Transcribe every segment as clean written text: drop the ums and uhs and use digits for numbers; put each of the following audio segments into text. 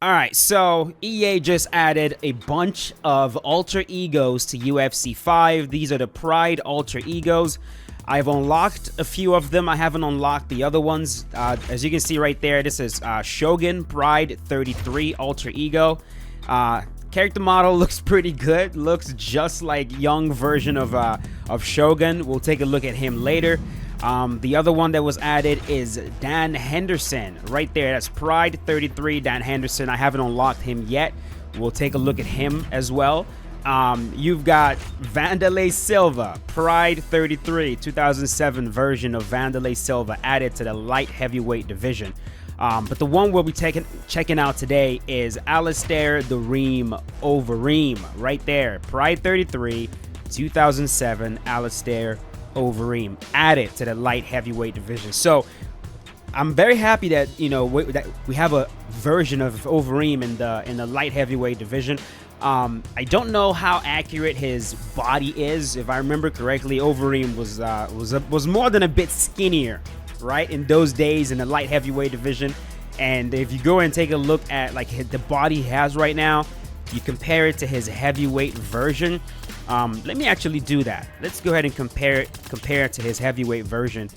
All right, so EA just added a bunch of alter egos to UFC 5. These are the Pride alter egos. I've unlocked a few of them. I haven't unlocked the other ones. As you can see right there, this is Shogun Pride 33 alter ego. Character model looks pretty good. Looks just like young version of Shogun. We'll take a look at him later. The other one that was added is Dan Henderson right there. That's Pride 33 Dan Henderson. I haven't unlocked him yet. We'll take a look at him as well. You've got Vanderlei Silva, Pride 33 2007 version of Vanderlei Silva added to the light heavyweight division. But the one we'll be checking out today is Alistair Overeem right there. Pride 33 2007 Alistair Overeem added to the light heavyweight division. So I'm very happy that that we have a version of Overeem in the light heavyweight division. I don't know how accurate his body is. If I remember correctly, Overeem was more than a bit skinnier, right, in those days in the light heavyweight division. And if you go and take a look at like the body he has right now, you compare it to his heavyweight version. Let me actually do that. Let's go ahead and compare it to his heavyweight version.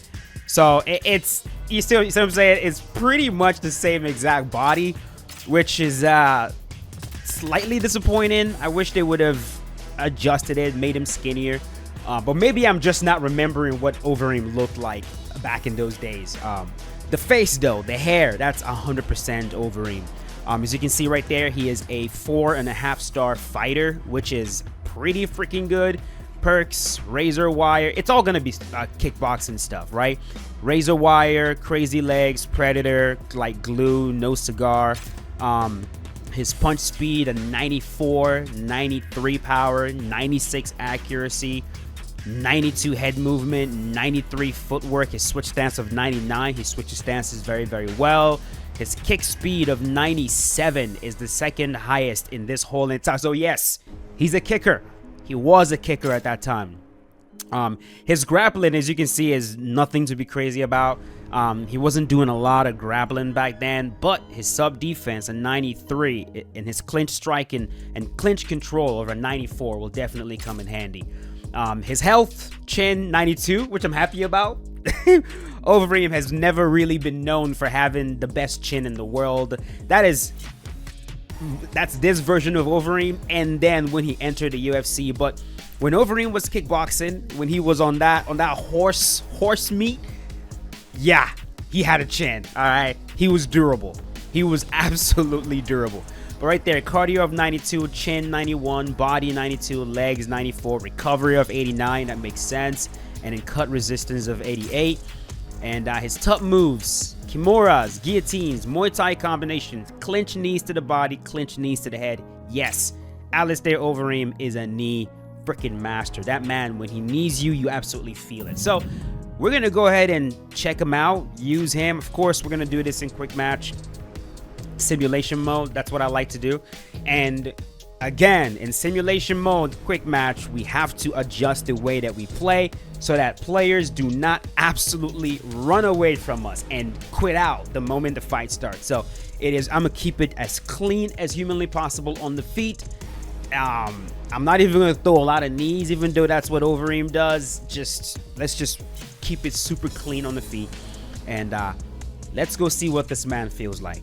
So it's you see what I'm saying? It's pretty much the same exact body, which is slightly disappointing. I wish they would have adjusted it, made him skinnier. But maybe I'm just not remembering what Overeem looked like back in those days. The face though, the hair, that's 100% Overeem. As you can see right there, he is a 4.5-star fighter, which is pretty freaking good. Perks, razor wire, it's all gonna be kickboxing stuff, right? Razor wire, crazy legs, predator, like glue, no cigar. His punch speed a 94, 93 power, 96 accuracy, 92 head movement, 93 footwork. His switch stance of 99. He switches stances very, very well. His kick speed of 97 is the second highest in this whole entire. So yes, he's a kicker. He was a kicker at that time. His grappling, as you can see, is nothing to be crazy about. He wasn't doing a lot of grappling back then, but his sub defense, a 93, and his clinch striking and clinch control over a 94 will definitely come in handy. His health, chin, 92, which I'm happy about. Overeem has never really been known for having the best chin in the world. That's this version of Overeem, and then when he entered the UFC. But when Overeem was kickboxing, when he was on that horse meat, yeah, he had a chin. All right, he was durable. He was absolutely durable. But right there, cardio of 92, chin 91, body 92, legs 94, recovery of 89. That makes sense. And then cut resistance of 88. And his top moves, kimuras, guillotines, Muay Thai combinations, clinch knees to the body, clinch knees to the head. Yes, Alistair Overeem is a knee freaking master. That man, when he knees you, you absolutely feel it. So we're going to go ahead and check him out, use him. Of course, we're going to do this in quick match simulation mode. That's what I like to do. And again, in simulation mode, quick match, we have to adjust the way that we play so that players do not absolutely run away from us and quit out the moment the fight starts. So I'm gonna keep it as clean as humanly possible on the feet. I'm not even gonna throw a lot of knees, even though that's what Overeem does. Let's just keep it super clean on the feet, and let's go see what this man feels like.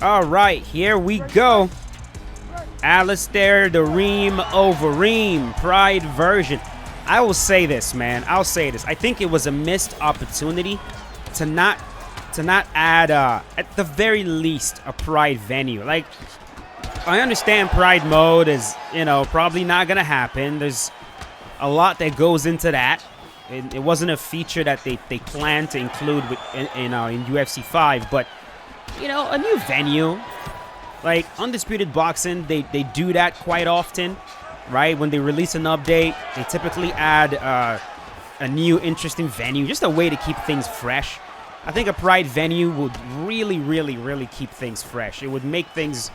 All right, here we go. Alistair Overeem, Pride version. I will say this, man. I'll say this. I think it was a missed opportunity to not add, at the very least, a Pride venue. Like, I understand Pride mode is, probably not gonna happen. There's a lot that goes into that. It wasn't a feature that they planned to include in UFC 5, but a new venue. Like Undisputed Boxing, they do that quite often, right? When they release an update, they typically add a new interesting venue, just a way to keep things fresh. I think a Pride venue would really, really, really keep things fresh. It would make things,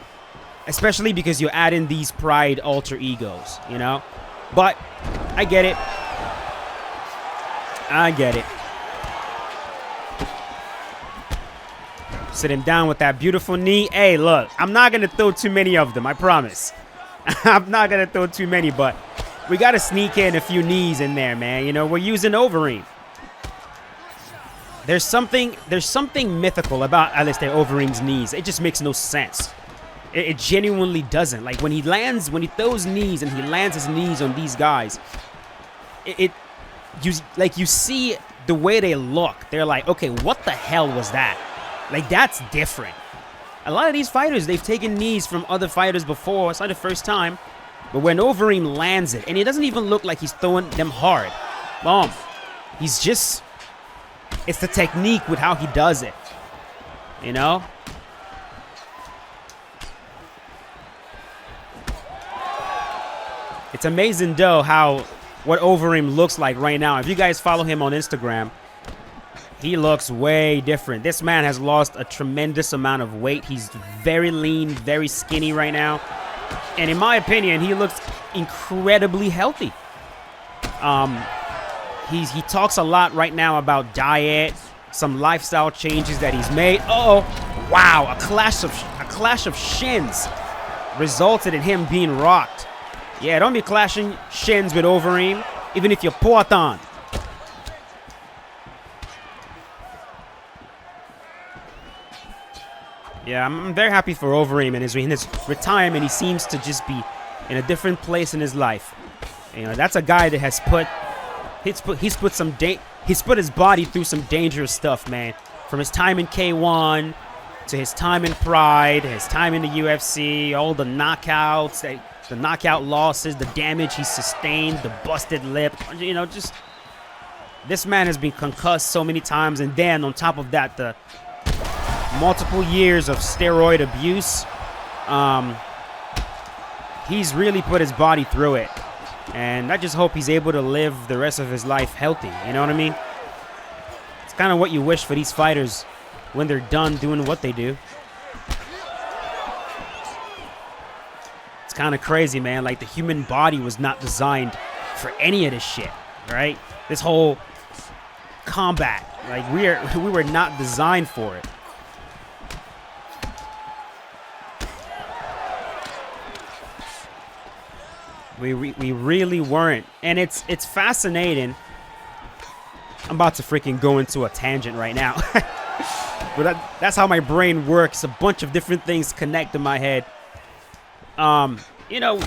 especially because you add in these Pride alter egos, But I get it. Sit him down with that beautiful knee. Hey, look, I'm not going to throw too many of them, I promise. I'm not going to throw too many, but we got to sneak in a few knees in there, man. You know, we're using Overeem. There's something mythical about Alistair Overeem's knees. It just makes no sense. It genuinely doesn't. Like, when he throws knees and he lands his knees on these guys, you see the way they look. They're like, okay, what the hell was that? Like, that's different. A lot of these fighters, they've taken knees from other fighters before. It's not the first time. But when Overeem lands it, and it doesn't even look like he's throwing them hard. He's just... It's the technique with how he does it. You know? It's amazing, though, what Overeem looks like right now. If you guys follow him on Instagram, he looks way different. This man has lost a tremendous amount of weight. He's very lean, very skinny right now. And in my opinion, he looks incredibly healthy. He talks a lot right now about diet, some lifestyle changes that he's made. Oh, wow, a clash of shins resulted in him being rocked. Yeah, don't be clashing shins with Overeem, even if you're Porton. Yeah, I'm very happy for Overeem in his retirement. He seems to just be in a different place in his life. You know, that's a guy that has he's put his body through some dangerous stuff, man. From his time in K1 to his time in Pride, his time in the UFC, all the knockouts, the knockout losses, the damage he sustained, the busted lip. You know, just this man has been concussed so many times, and then on top of that, the multiple years of steroid abuse. He's really put his body through it. And I just hope he's able to live the rest of his life healthy. You know what I mean? It's kind of what you wish for these fighters when they're done doing what they do. It's kind of crazy, man. Like, the human body was not designed for any of this shit, right? This whole combat. Like, we were not designed for it. We really weren't. And it's fascinating. I'm about to freaking go into a tangent right now. But that's how my brain works. A bunch of different things connect in my head. You know.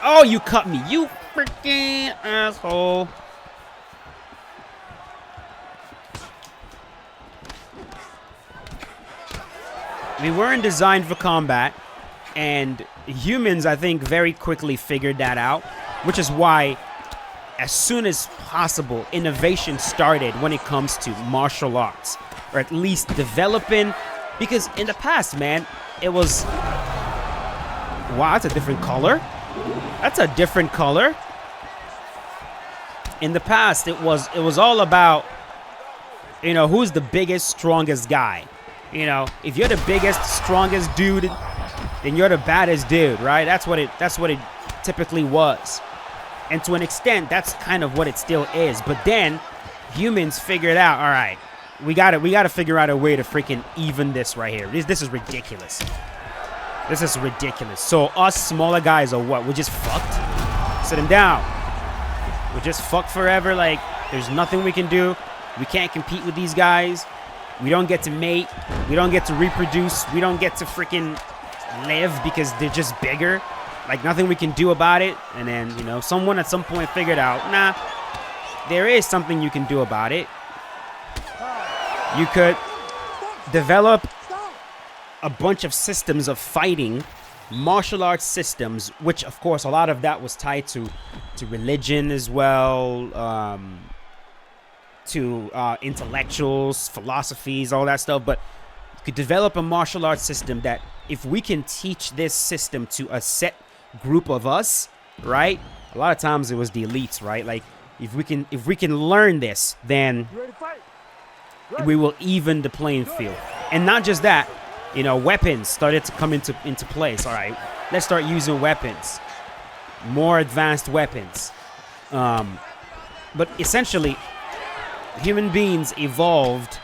Oh, you cut me. You freaking asshole. We weren't designed for combat. And humans, I think, very quickly figured that out, which is why, as soon as possible, innovation started when it comes to martial arts, or at least developing, because in the past, man, it was, wow, that's a different color. That's a different color. In the past, it was all about, you know, who's the biggest, strongest guy. You know, if you're the biggest, strongest dude, then you're the baddest dude, right? That's what it typically was. And to an extent, that's kind of what it still is. But then humans figured out, all right, we gotta figure out a way to freaking even this right here. This is ridiculous. This is ridiculous. So us smaller guys are what? We're just fucked? Sit him down. We're just fucked forever. Like, there's nothing we can do. We can't compete with these guys. We don't get to mate. We don't get to reproduce. We don't get to freaking live because they're just bigger. Like, nothing we can do about it. And then, you know, someone at some point figured out, nah, there is something you can do about it. You could develop a bunch of systems of fighting, martial arts systems, which, of course, a lot of that was tied to religion as well, to intellectuals, philosophies, all that stuff. But you could develop a martial arts system that, if we can teach this system to a set group of us, right? A lot of times it was the elites, right? Like, if we can learn this, then we will even the playing field. And not just that, you know, weapons started to come into place. All right, let's start using weapons, more advanced weapons. But essentially, human beings evolved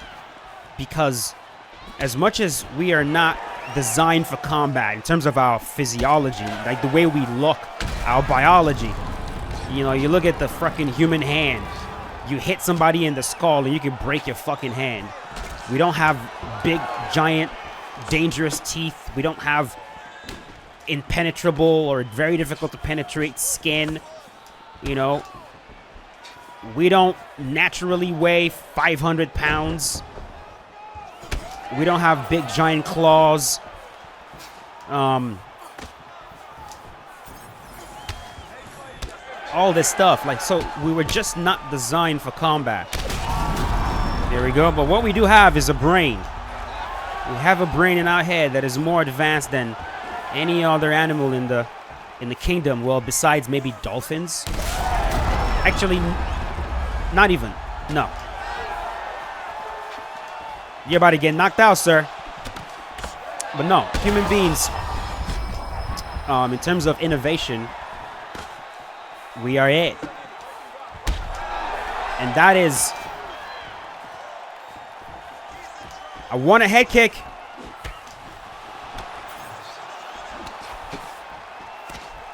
because as much as we are not designed for combat in terms of our physiology, like the way we look, our biology, you know, you look at the fucking human hand, you hit somebody in the skull and you can break your fucking hand. We don't have big, giant, dangerous teeth. We don't have impenetrable or very difficult to penetrate skin. You know, we don't naturally weigh 500 pounds. We don't have big, giant claws. All this stuff. Like, so we were just not designed for combat. There we go. But what we do have is a brain. We have a brain in our head that is more advanced than any other animal in the kingdom. Well, besides maybe dolphins. Actually, not even. No. You're about to get knocked out, sir. But no, human beings, in terms of innovation, we are it. And that is... I want a head kick.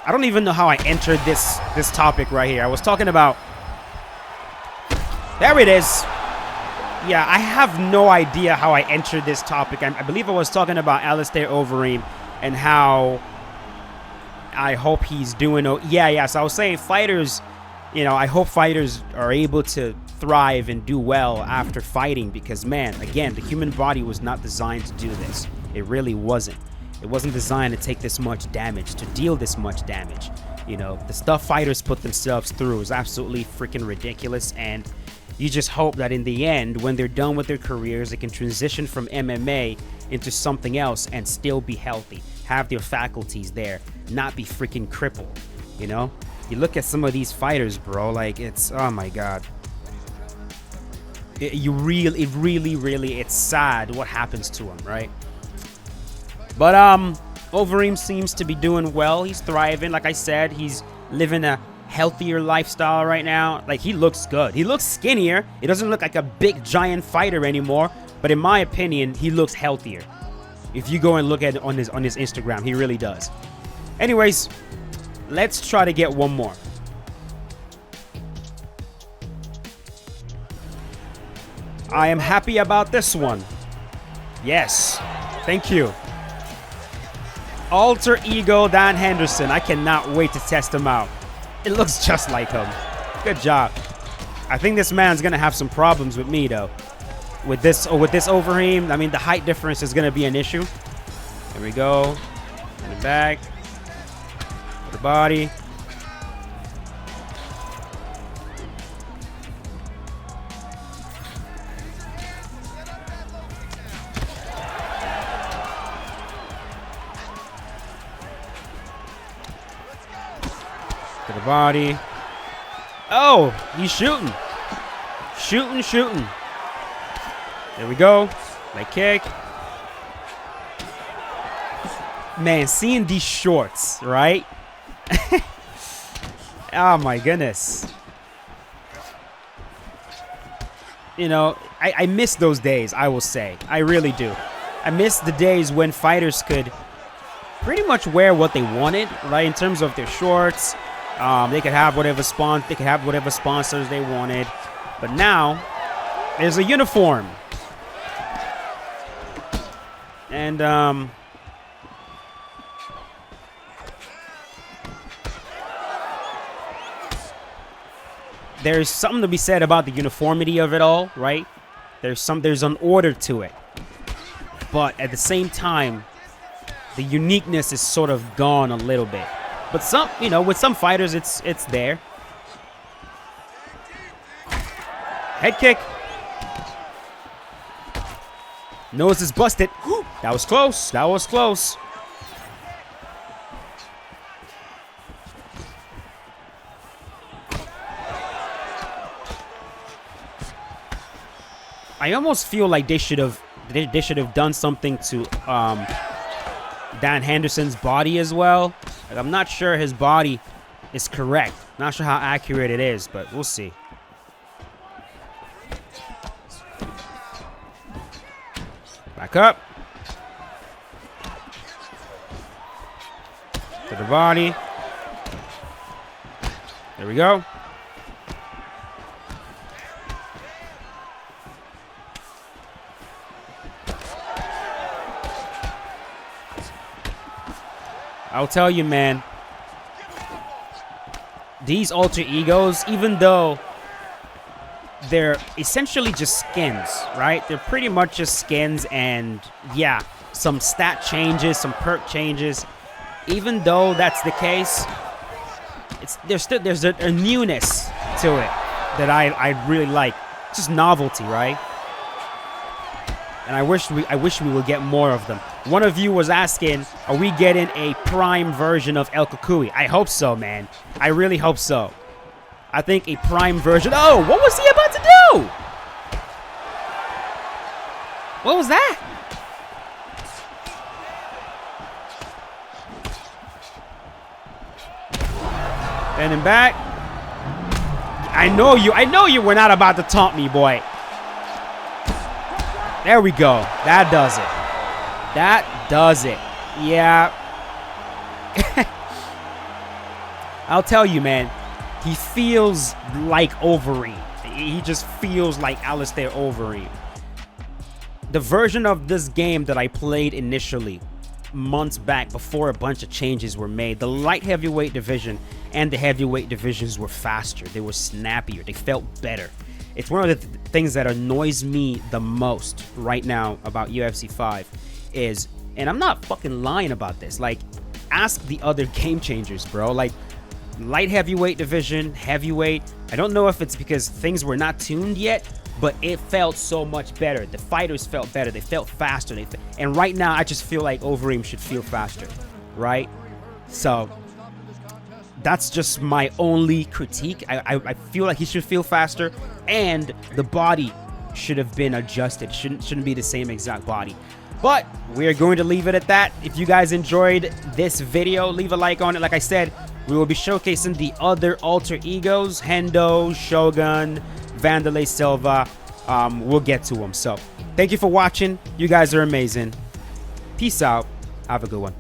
I don't even know how I entered this topic right here. I was talking about... There it is. Yeah, I have no idea how I entered this topic. I believe I was talking about Alistair Overeem and how I hope he's doing... Yeah. So I was saying fighters, you know, I hope fighters are able to thrive and do well after fighting because, man, again, the human body was not designed to do this. It really wasn't. It wasn't designed to take this much damage, to deal this much damage. You know, the stuff fighters put themselves through is absolutely freaking ridiculous, and you just hope that in the end, when they're done with their careers, they can transition from MMA into something else and still be healthy, have their faculties there, not be freaking crippled, you know? You look at some of these fighters, bro, like, it's, oh my God. It's sad what happens to them, right? But, Overeem seems to be doing well. He's thriving. Like I said, he's living a healthier lifestyle right now. Like, he looks good. He looks skinnier. He doesn't look like a big giant fighter anymore. But in my opinion, he looks healthier. If you go and look at it on his Instagram, he really does. Anyways, let's try to get one more. I am happy about this one. Yes. Thank you. Alter Ego Dan Henderson. I cannot wait to test him out. It looks just like him. Good job. I think this man's going to have some problems with me, though. With this Overeem, I mean, the height difference is going to be an issue. There we go. In the back. The body. To the body. Oh, he's shooting. Shooting. There we go. Leg kick. Man, seeing these shorts, right? Oh my goodness. You know, I miss those days, I will say. I really do. I miss the days when fighters could pretty much wear what they wanted, right? In terms of their shorts. They could have whatever sponsors they wanted. But now, there's a uniform. And, there's something to be said about the uniformity of it all, right? There's an order to it. But at the same time, the uniqueness is sort of gone a little bit. But some, you know, with some fighters, it's there. Head kick. Nose is busted. That was close. That was close. I almost feel like they should have done something to Dan Henderson's body as well. Like, I'm not sure his body is correct. Not sure how accurate it is, but we'll see. Back Back up. To the body. There we go. I'll tell you, man. These alter egos, even though they're essentially just skins, right? They're pretty much just skins and, yeah, some stat changes, some perk changes. Even though that's the case, there's a newness to it that I really like. It's just novelty, right? And I wish we would get more of them. One of you was asking, are we getting a prime version of El Kukui? I hope so, man. I really hope so. I think a prime version. Oh, what was he about to do? What was that? Bending back. I know you were not about to taunt me, boy. There we go. That does it. That does it. Yeah. I'll tell you, man. He feels like Overeem. He just feels like Alistair Overeem. The version of this game that I played initially, months back before a bunch of changes were made, the light heavyweight division and the heavyweight divisions were faster. They were snappier. They felt better. It's one of the things that annoys me the most right now about UFC 5 is, and I'm not fucking lying about this, like, ask the other game changers, bro. Like, light heavyweight division, heavyweight, I don't know if it's because things were not tuned yet, but it felt so much better. The fighters felt better. They felt faster. And right now, I just feel like Overeem should feel faster, right? So that's just my only critique. I feel like he should feel faster, and the body should have been adjusted. Shouldn't be the same exact body. But we're going to leave it at that. If you guys enjoyed this video, leave a like on it. Like I said, we will be showcasing the other alter egos, Hendo, Shogun, Vanderlei Silva. We'll get to them. So thank you for watching. You guys are amazing. Peace out. Have a good one.